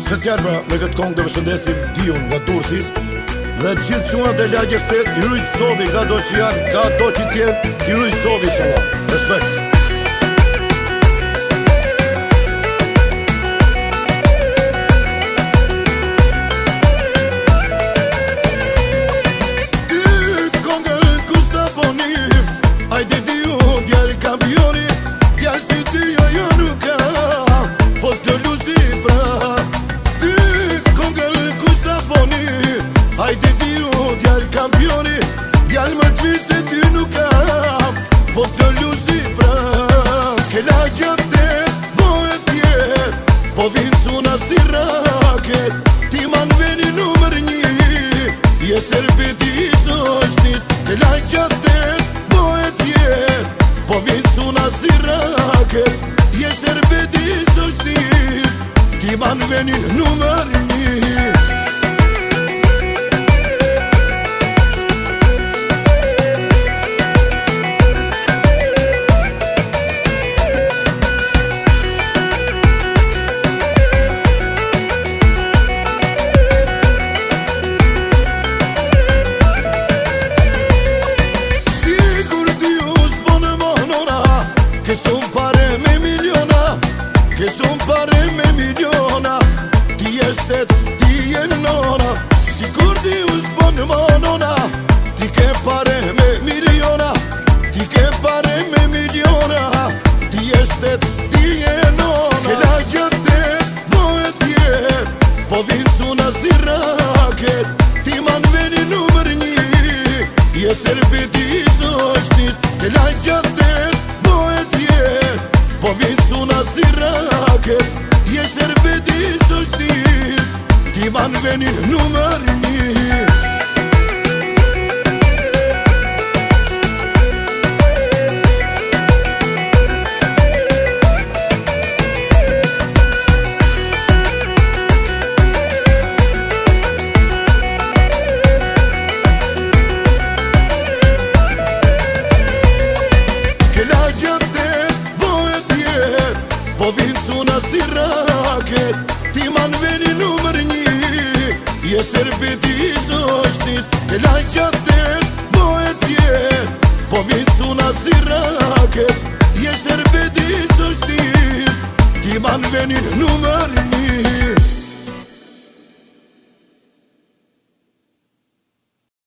Special pra me këtë kongë dhe përshëndesim Dion nga Durrësi dhe gjithë çunat e lagjes 8 i rujt sodi ka do që janë, ka do që tjenë i rujt sodi inshallah. Respekt. Djallë më të mirë se ty nuk kam, po të luzi pra. Ke lagja te bëhet jet, po vinë suna si raket. Ti man veni numër 1, je serbeti i zoshtit. Ke lagja te bëhet jet, po vinë suna si raket. Je serbeti i zoshtit, ti man veni numër 1. Ti e nona, si kur ti u zbon ma nona. Ti ke pare me miliona, ti ke pare me miliona. Ti e shtet, ti e nona. Ke lagja te bëhet jet, po vinë suna si raket. Ti man veni numër 1, je serbeti i zoshtit. Ke lagja te bëhet jet, po vinë suna si raket. Je serbeti i zoshtit, ti man veni numër 1. Ke lagja te bëhet jet, po vinë suna si raket. Ti man veni numër 1, je serbeti i zoshtit. Ke lagja te bëhet jet, po vinë suna si raket. Je serbeti i zoshtit, ti man veni numër 1.